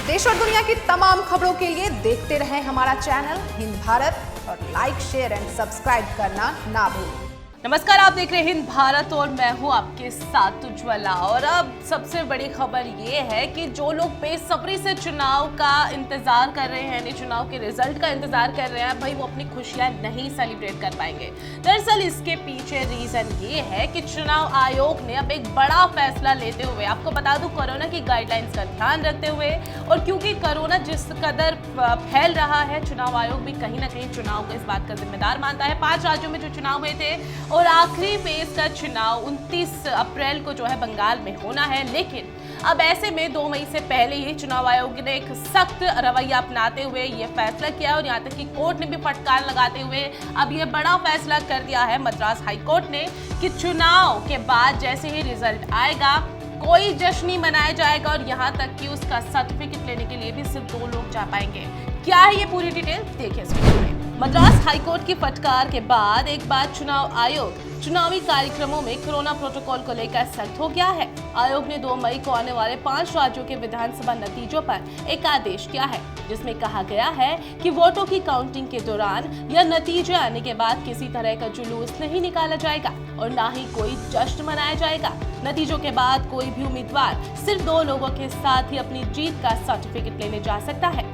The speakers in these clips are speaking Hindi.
देश और दुनिया की तमाम खबरों के लिए देखते रहें हमारा चैनल हिंद भारत और लाइक, शेयर एंड सब्सक्राइब करना ना भूलें। नमस्कार, आप देख रहे हैं हिंद भारत और मैं हूं आपके साथ उज्ज्वला। और अब सबसे बड़ी खबर ये है कि जो लोग बेसब्री से चुनाव का इंतजार कर रहे हैं, चुनाव के रिजल्ट का इंतजार कर रहे हैं, भाई वो अपनी खुशियां नहीं सेलिब्रेट कर पाएंगे। दरअसल इसके पीछे रीजन ये है कि चुनाव आयोग ने अब एक बड़ा फैसला लेते हुए, आपको बता दूं, कोरोना की गाइडलाइंस का ध्यान रखते हुए और क्योंकि कोरोना जिस कदर फैल रहा है, चुनाव आयोग भी कहीं ना कहीं चुनाव को इस बात का जिम्मेदार मानता है। 5 राज्यों में जो चुनाव हुए थे और आखिरी फेज का चुनाव 29 अप्रैल को जो है बंगाल में होना है, लेकिन अब ऐसे में 2 मई से पहले ही चुनाव आयोग ने एक सख्त रवैया अपनाते हुए ये फैसला किया और यहाँ तक कि कोर्ट ने भी फटकार लगाते हुए अब ये बड़ा फैसला कर दिया है मद्रास हाई कोर्ट ने कि चुनाव के बाद जैसे ही रिजल्ट आएगा कोई जश्न नहीं मनाया जाएगा और यहाँ तक कि उसका सर्टिफिकेट लेने के लिए भी सिर्फ 2 लोग जा पाएंगे। क्या है ये पूरी डिटेल, देखिए इस वीडियो में। मद्रास हाईकोर्ट की फटकार के बाद एक बार चुनाव आयोग चुनावी कार्यक्रमों में कोरोना प्रोटोकॉल को लेकर सख्त हो गया है। आयोग ने 2 मई को आने वाले 5 राज्यों के विधानसभा नतीजों पर एक आदेश किया है, जिसमें कहा गया है कि वोटों की काउंटिंग के दौरान या नतीजे आने के बाद किसी तरह का जुलूस नहीं निकाला जाएगा और न ही कोई जश्न मनाया जाएगा। नतीजों के बाद कोई भी उम्मीदवार सिर्फ 2 लोगों के साथ ही अपनी जीत का सर्टिफिकेट लेने जा सकता है।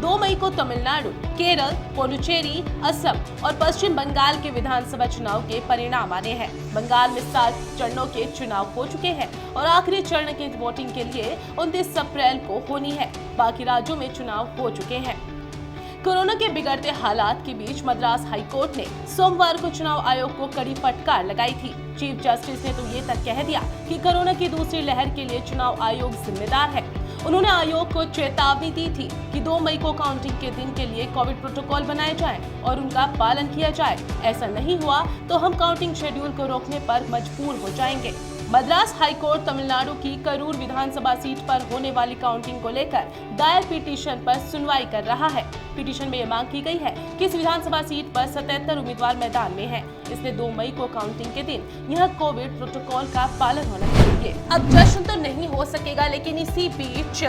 2 मई को तमिलनाडु, केरल, पुडुचेरी, असम और पश्चिम बंगाल के विधानसभा चुनाव के परिणाम आने हैं। बंगाल में 7 चरणों के चुनाव हो चुके हैं और आखिरी चरण की वोटिंग के लिए 29 अप्रैल को होनी है। बाकी राज्यों में चुनाव हो चुके हैं। कोरोना के बिगड़ते हालात के बीच मद्रास हाईकोर्ट ने सोमवार को चुनाव आयोग को कड़ी फटकार लगाई थी। चीफ जस्टिस ने तो ये तक कह दिया कि कोरोना की दूसरी लहर के लिए चुनाव आयोग जिम्मेदार है। उन्होंने आयोग को चेतावनी दी थी कि 2 मई को काउंटिंग के दिन के लिए कोविड प्रोटोकॉल बनाए जाएं और उनका पालन किया जाए। ऐसा नहीं हुआ तो हम काउंटिंग शेड्यूल को रोकने पर मजबूर हो जाएंगे। मद्रास हाईकोर्ट तमिलनाडु की करूर विधानसभा सीट पर होने वाली काउंटिंग को लेकर दायर पिटीशन पर सुनवाई कर रहा है। पिटीशन में ये मांग की गई है कि इस विधानसभा सीट पर 77 उम्मीदवार मैदान में हैं, इसलिए 2 मई को काउंटिंग के दिन यह कोविड प्रोटोकॉल का पालन होना चाहिए। अब जश्न तो नहीं हो सकेगा, लेकिन इसी बीच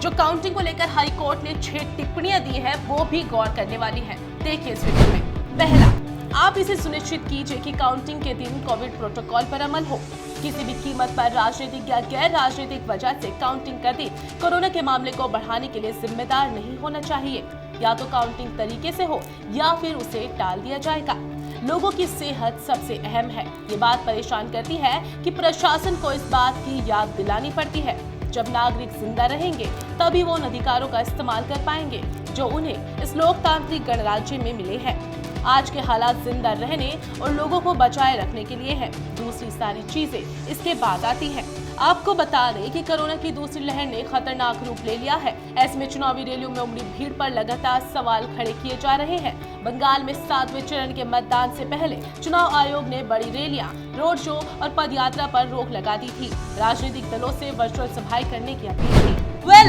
जो काउंटिंग को लेकर हाईकोर्ट ने 6 टिप्पणियां दी है वो भी गौर करने वाली है। देखिए इस वीडियो में। पहला, आप इसे सुनिश्चित कीजिए कि काउंटिंग के दिन कोविड प्रोटोकॉल पर अमल हो। किसी भी कीमत पर राजनीतिक या गैर राजनीतिक वजह से काउंटिंग का दिन कोरोना के मामले को बढ़ाने के लिए जिम्मेदार नहीं होना चाहिए। या तो काउंटिंग तरीके से हो या फिर उसे टाल दिया जाएगा। लोगों की सेहत सबसे अहम है। ये बात परेशान करती है कि प्रशासन को इस बात की याद दिलानी पड़ती है। जब नागरिक जिंदा रहेंगे तभी वो उन अधिकारों का इस्तेमाल कर पाएंगे जो उन्हें इस लोकतांत्रिक गणराज्य में मिले हैं। आज के हालात जिंदा रहने और लोगों को बचाए रखने के लिए हैं। दूसरी सारी चीजें इसके बाद आती हैं। आपको बता दें कि कोरोना की दूसरी लहर ने खतरनाक रूप ले लिया है। ऐसे में चुनावी रैलियों में उमड़ी भीड़ पर लगातार सवाल खड़े किए जा रहे हैं। बंगाल में 7वें चरण के मतदान से पहले चुनाव आयोग ने बड़ी रैलियां, रोड शो और पदयात्रा पर रोक लगा दी थी। राजनीतिक दलों से वर्चुअल सभाएं करने की अपील थी।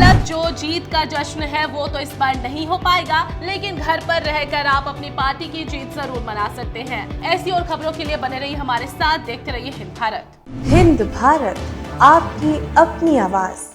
अब जो जीत का जश्न है वो तो इस बार नहीं हो पाएगा, लेकिन घर पर रहकर आप अपनी पार्टी की जीत जरूर मना सकते हैं। ऐसी और खबरों के लिए बने रहिए हमारे साथ, देखते रहिए हिंद भारत। हिंद भारत, आपकी अपनी आवाज।